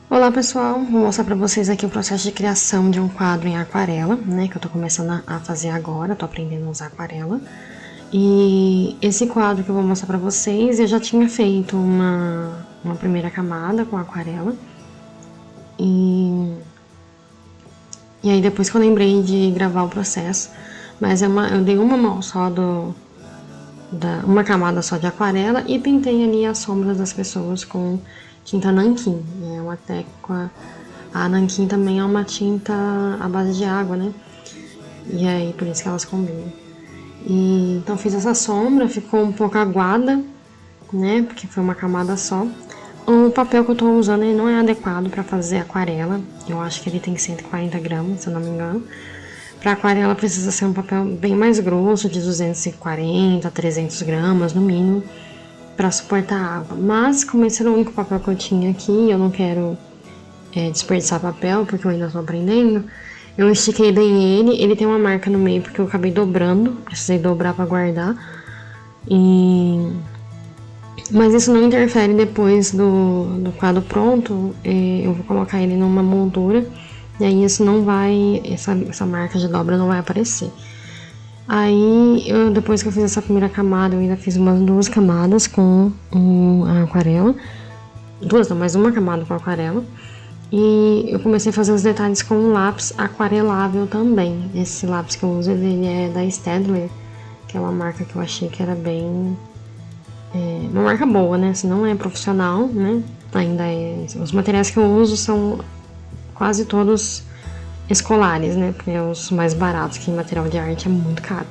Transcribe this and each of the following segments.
Olá pessoal, vou mostrar para vocês aqui o processo de criação de um quadro em aquarela, né, que eu tô começando a fazer agora, tô aprendendo a usar aquarela. E esse quadro que eu vou mostrar para vocês, eu já tinha feito uma primeira camada com aquarela. E aí depois que eu lembrei de gravar o processo, mas eu dei uma mão só uma camada só de aquarela e pintei ali as sombras das pessoas com tinta nanquim. É uma técnica. A nanquim também é uma tinta à base de água, né? E aí por isso que elas combinam. E então fiz essa sombra, ficou um pouco aguada, né? Porque foi uma camada só. O papel que eu tô usando ele não é adequado para fazer aquarela. Eu acho que ele tem 140 gramas, se eu não me engano. Para aquarela precisa ser um papel bem mais grosso, de 240 a 300 gramas no mínimo, para suportar a água. Mas como esse era o único papel que eu tinha aqui, eu não quero desperdiçar papel, porque eu ainda estou aprendendo, eu estiquei bem ele tem uma marca no meio porque eu acabei dobrando, precisei dobrar para guardar. Mas isso não interfere depois do quadro pronto, eu vou colocar ele numa moldura, e aí isso não vai, essa marca de dobra não vai aparecer. Aí, depois que eu fiz essa primeira camada, eu ainda fiz umas 2 camadas com a aquarela. 2 não, mais uma camada com aquarela. E eu comecei a fazer os detalhes com um lápis aquarelável também. Esse lápis que eu uso, ele é da Staedtler, que é uma marca que eu achei que era bem... uma marca boa, né? Se não é profissional, né? Ainda é... Os materiais que eu uso são quase todos escolares, né? Porque é os mais baratos, que material de arte é muito caro.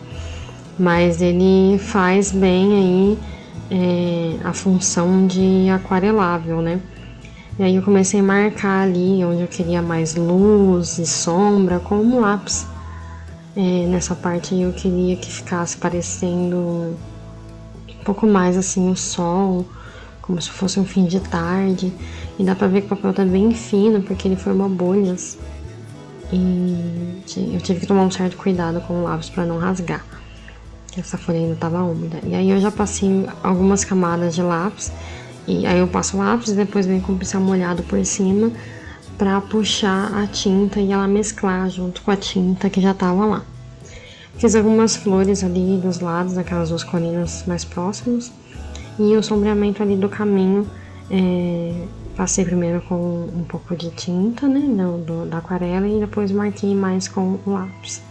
Mas ele faz bem aí a função de aquarelável, né? E aí eu comecei a marcar ali onde eu queria mais luz e sombra com um lápis. Nessa parte aí eu queria que ficasse parecendo um pouco mais assim o sol, como se fosse um fim de tarde. E dá pra ver que o papel tá bem fino, porque ele forma bolhas. E eu tive que tomar um certo cuidado com o lápis para não rasgar, que essa folha ainda estava úmida. E aí eu já passei algumas camadas de lápis, e aí eu passo o lápis e depois venho com o pincel molhado por cima para puxar a tinta e ela mesclar junto com a tinta que já estava lá. Fiz algumas flores ali dos lados, aquelas 2 colinas mais próximas, e o sombreamento ali do caminho, passei primeiro com um pouco de tinta, né, da aquarela, e depois marquei mais com o lápis.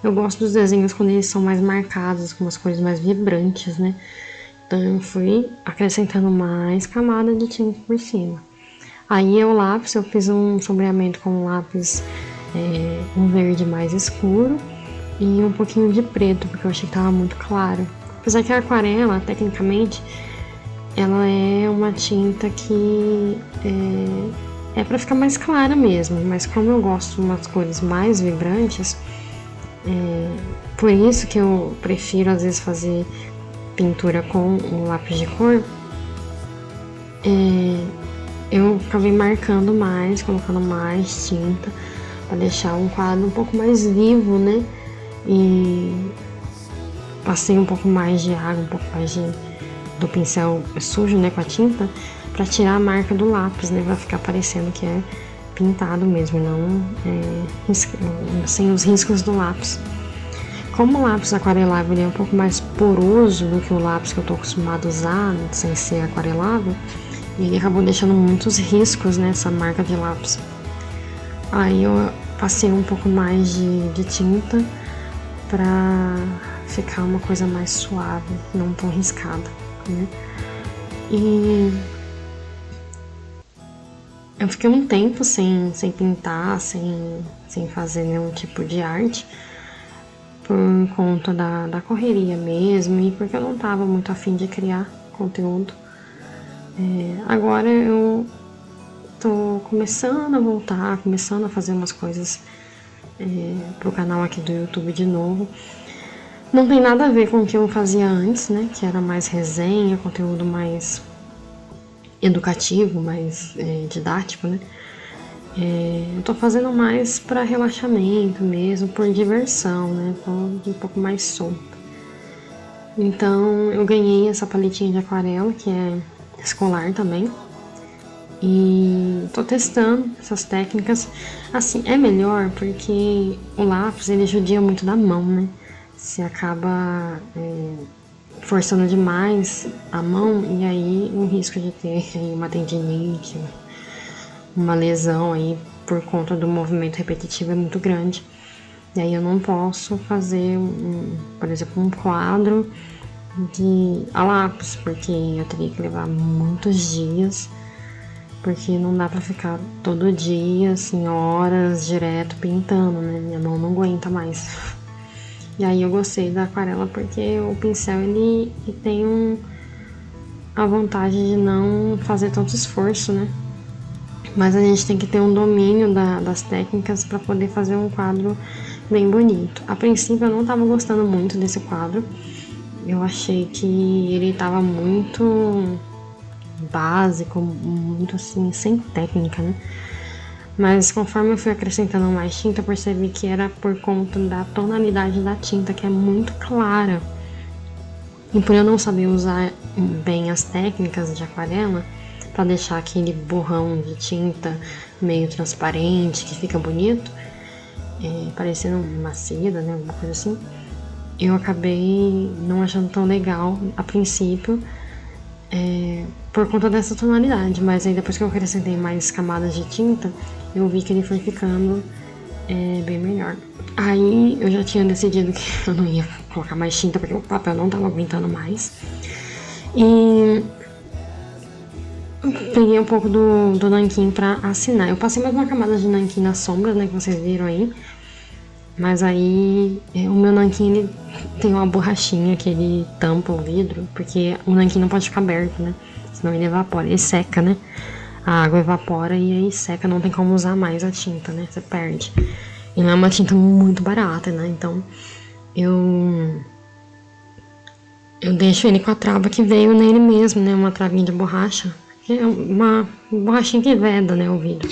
Eu gosto dos desenhos quando eles são mais marcados, com umas cores mais vibrantes, né? Então eu fui acrescentando mais camada de tinta por cima. Aí o lápis, eu fiz um sombreamento com um lápis, um verde mais escuro e um pouquinho de preto, porque eu achei que tava muito claro. Apesar que a aquarela, tecnicamente, ela é uma tinta que é para ficar mais clara mesmo, mas como eu gosto de umas cores mais vibrantes, por isso que eu prefiro às vezes fazer pintura com um lápis de cor, eu acabei marcando mais, colocando mais tinta para deixar um quadro um pouco mais vivo, né? E passei um pouco mais de água, um pouco mais do pincel sujo, né, com a tinta, para tirar a marca do lápis, né, vai ficar parecendo que é pintado mesmo, não sem os riscos do lápis. Como o lápis aquarelável é um pouco mais poroso do que o lápis que eu tô acostumado a usar, sem ser aquarelável, ele acabou deixando muitos riscos nessa marca de lápis. Aí eu passei um pouco mais de tinta para ficar uma coisa mais suave, não tão riscada, né? E eu fiquei um tempo sem pintar, sem fazer nenhum tipo de arte, por conta da correria mesmo, e porque eu não tava muito afim de criar conteúdo. Agora eu tô começando a voltar, começando a fazer umas coisas pro canal aqui do YouTube de novo. Não tem nada a ver com o que eu fazia antes, né? Que era mais resenha, conteúdo mais educativo, mais didático, né? Eu tô fazendo mais para relaxamento mesmo, por diversão, né? Tô um pouco mais solta. Então eu ganhei essa paletinha de aquarela, que é escolar também. E tô testando essas técnicas. Assim, é melhor porque o lápis, ele judia muito da mão, né? Você acaba forçando demais a mão e aí o risco de ter aí uma tendinite, uma lesão aí por conta do movimento repetitivo é muito grande. E aí eu não posso fazer, por exemplo, um quadro a lápis, porque eu teria que levar muitos dias, porque não dá pra ficar todo dia, assim, horas direto pintando, né? Minha mão não aguenta mais. E aí eu gostei da aquarela porque o pincel, ele tem a vantagem de não fazer tanto esforço, né? Mas a gente tem que ter um domínio das técnicas para poder fazer um quadro bem bonito. A princípio eu não estava gostando muito desse quadro. Eu achei que ele estava muito básico, muito assim, sem técnica, né? Mas conforme eu fui acrescentando mais tinta, eu percebi que era por conta da tonalidade da tinta, que é muito clara. E por eu não saber usar bem as técnicas de aquarela, para deixar aquele borrão de tinta meio transparente, que fica bonito, parecendo uma seda, né, alguma coisa assim, eu acabei não achando tão legal a princípio, por conta dessa tonalidade, mas aí depois que eu acrescentei mais camadas de tinta, eu vi que ele foi ficando bem melhor. Aí eu já tinha decidido que eu não ia colocar mais tinta, porque o papel não tava aguentando mais. E peguei um pouco do nanquim pra assinar. Eu passei mais uma camada de nanquim nas sombras, né, que vocês viram aí. Mas aí o meu nanquim, ele tem uma borrachinha que ele tampa o vidro, porque o nanquim não pode ficar aberto, né? Senão ele evapora, ele seca, né? A água evapora e aí seca, não tem como usar mais a tinta, né? Você perde. E não é uma tinta muito barata, né? Então eu deixo ele com a trava que veio nele mesmo, né? Uma travinha de borracha. É uma borrachinha que veda, né, o vidro.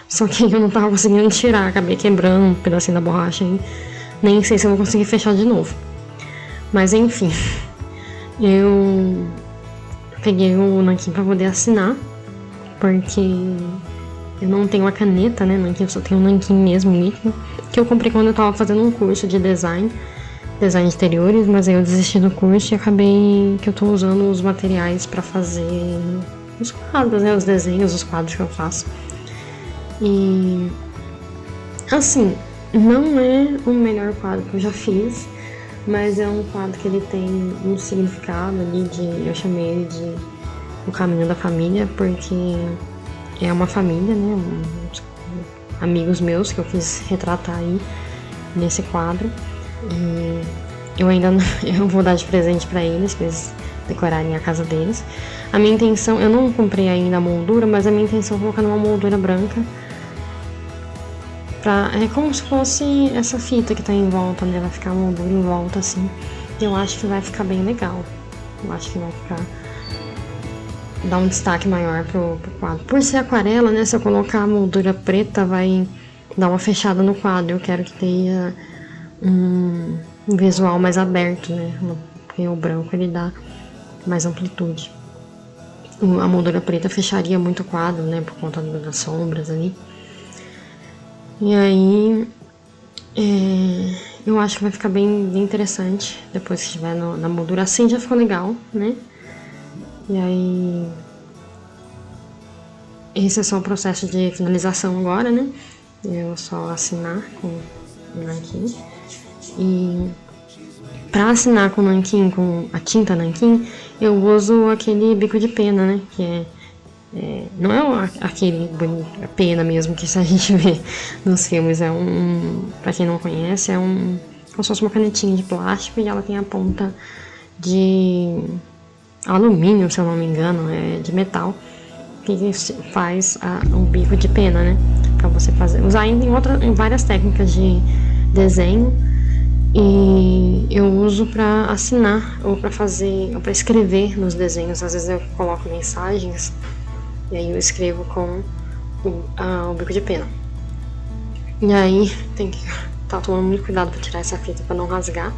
Só que eu não tava conseguindo tirar, acabei quebrando um pedacinho da borracha e nem sei se eu vou conseguir fechar de novo. Mas enfim, eu peguei o nanquim pra poder assinar, porque eu não tenho a caneta, né, nanquim, eu só tenho o nanquim mesmo, líquido, que eu comprei quando eu tava fazendo um curso de design de interiores, mas aí eu desisti do curso e acabei que eu tô usando os materiais pra fazer os quadros, né, os desenhos, os quadros que eu faço. E assim, não é o melhor quadro que eu já fiz, mas é um quadro que ele tem um significado ali eu chamei ele de O Caminho da Família, porque é uma família, né, amigos meus que eu quis retratar aí nesse quadro. E eu ainda não, eu vou dar de presente pra eles, pra eles decorarem a casa deles. A minha intenção, eu não comprei ainda a moldura, mas a minha intenção é colocar numa moldura branca. É como se fosse essa fita que tá em volta, né? Vai ficar a moldura em volta assim. Eu acho que vai ficar bem legal. Eu acho que vai ficar... dar um destaque maior pro quadro. Por ser aquarela, né? Se eu colocar a moldura preta, vai dar uma fechada no quadro. Eu quero que tenha um visual mais aberto, né? Porque o branco, ele dá mais amplitude. A moldura preta fecharia muito o quadro, né? Por conta das sombras ali. E aí, eu acho que vai ficar bem interessante depois que estiver na moldura. Assim já ficou legal, né? E aí, esse é só o processo de finalização agora, né? Eu só assinar com o nanquim. E pra assinar com o nanquim, com a tinta nanquim, eu uso aquele bico de pena, né? Que não é aquele bonito, a pena mesmo que a gente vê nos filmes. Pra quem não conhece, como se fosse uma canetinha de plástico e ela tem a ponta de alumínio, se eu não me engano, de metal, que faz um bico de pena, né? Pra você usar em várias técnicas de desenho. E eu uso pra assinar ou pra escrever nos desenhos. Às vezes eu coloco mensagens e aí eu escrevo com o bico de pena. E aí tem que estar tomando muito cuidado pra tirar essa fita pra não rasgar.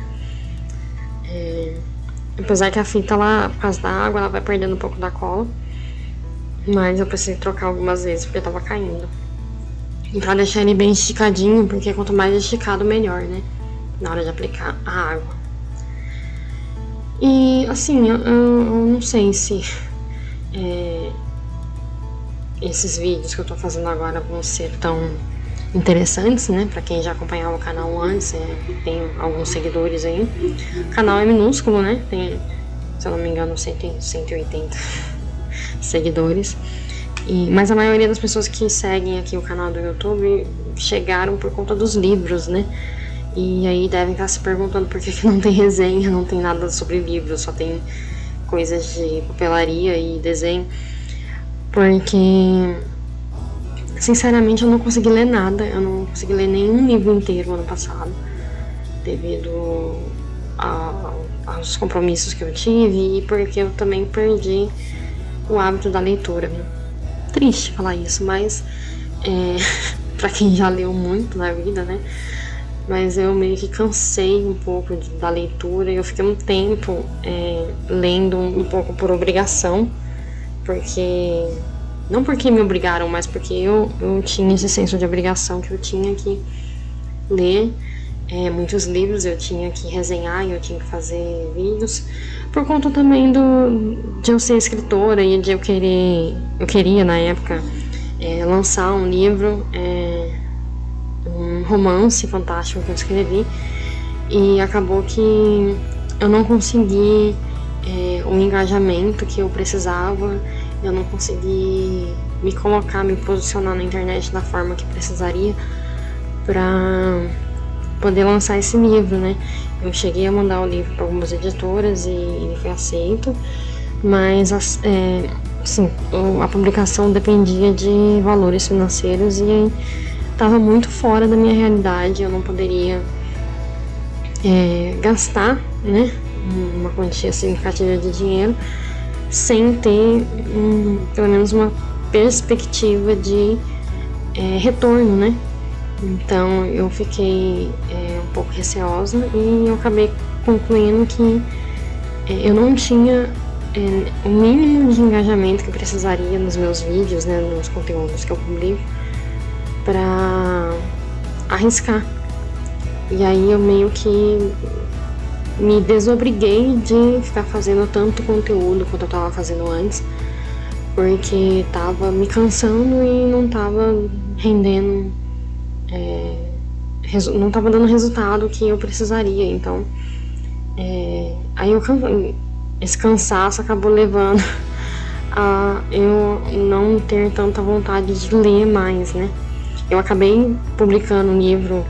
Apesar que a fita, por causa da água, ela vai perdendo um pouco da cola. mas eu precisei trocar algumas vezes porque tava caindo. E pra deixar ele bem esticadinho, porque quanto mais esticado, melhor, né? Na hora de aplicar a água. E assim, eu não sei se esses vídeos que eu tô fazendo agora vão ser tão interessantes, né? Pra quem já acompanhava o canal antes, tem alguns seguidores aí. O canal é minúsculo, né? Tem, se eu não me engano, 180 seguidores. Mas a maioria das pessoas que seguem aqui o canal do YouTube chegaram por conta dos livros, né? E aí devem estar se perguntando por que não tem resenha, não tem nada sobre livros, só tem coisas de papelaria e desenho. Porque, sinceramente, eu não consegui ler nada, eu não consegui ler nenhum livro inteiro ano passado, devido aos compromissos que eu tive e porque eu também perdi o hábito da leitura. Triste falar isso, mas pra quem já leu muito na vida, né? Mas eu meio que cansei um pouco da leitura e eu fiquei um tempo lendo um pouco por obrigação, porque não porque me obrigaram, mas porque eu tinha esse senso de obrigação que eu tinha que ler muitos livros, eu tinha que resenhar e eu tinha que fazer vídeos, por conta também de eu ser escritora e de eu queria na época lançar um livro, um romance fantástico que eu escrevi, e acabou que eu não consegui o engajamento que eu precisava, eu não consegui me colocar, me posicionar na internet da forma que precisaria para poder lançar esse livro, né? Eu cheguei a mandar o livro para algumas editoras e ele foi aceito, mas assim, a publicação dependia de valores financeiros e estava muito fora da minha realidade. Eu não poderia gastar, né, uma quantia significativa de dinheiro sem ter pelo menos uma perspectiva de retorno, né? Então eu fiquei um pouco receosa e eu acabei concluindo que eu não tinha o mínimo de engajamento que eu precisaria nos meus vídeos, né, nos conteúdos que eu publico, para arriscar. E aí eu meio que me desobriguei de ficar fazendo tanto conteúdo quanto eu estava fazendo antes, porque estava me cansando e não estava rendendo, não estava dando o resultado que eu precisaria. Então aí esse cansaço acabou levando a eu não ter tanta vontade de ler mais, né? Eu acabei publicando um livro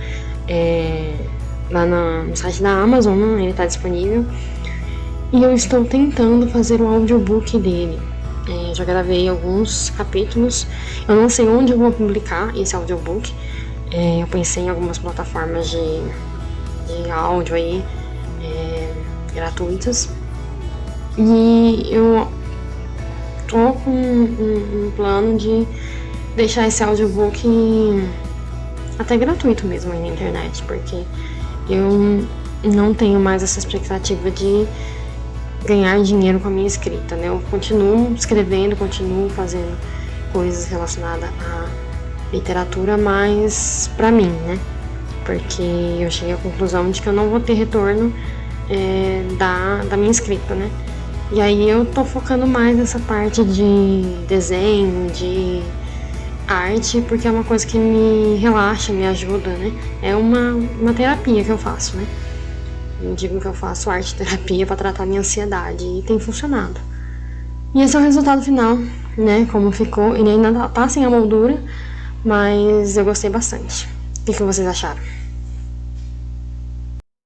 lá no site da Amazon, né? Ele está disponível, e eu estou tentando fazer o audiobook dele. Já gravei alguns capítulos, eu não sei onde eu vou publicar esse audiobook. Eu pensei em algumas plataformas de áudio aí, gratuitas, e eu tô com um plano de deixar esse audiobook até gratuito mesmo aí na internet, porque eu não tenho mais essa expectativa de ganhar dinheiro com a minha escrita, né? Eu continuo escrevendo, continuo fazendo coisas relacionadas à literatura, mas pra mim, né? Porque eu cheguei à conclusão de que eu não vou ter retorno da minha escrita, né? E aí eu tô focando mais nessa parte de desenho, de arte, porque é uma coisa que me relaxa, me ajuda, né? É uma terapia que eu faço, né? Eu digo que eu faço arte terapia para tratar minha ansiedade e tem funcionado. E esse é o resultado final, né? Como ficou. Ele ainda tá sem a moldura, mas eu gostei bastante. O que vocês acharam?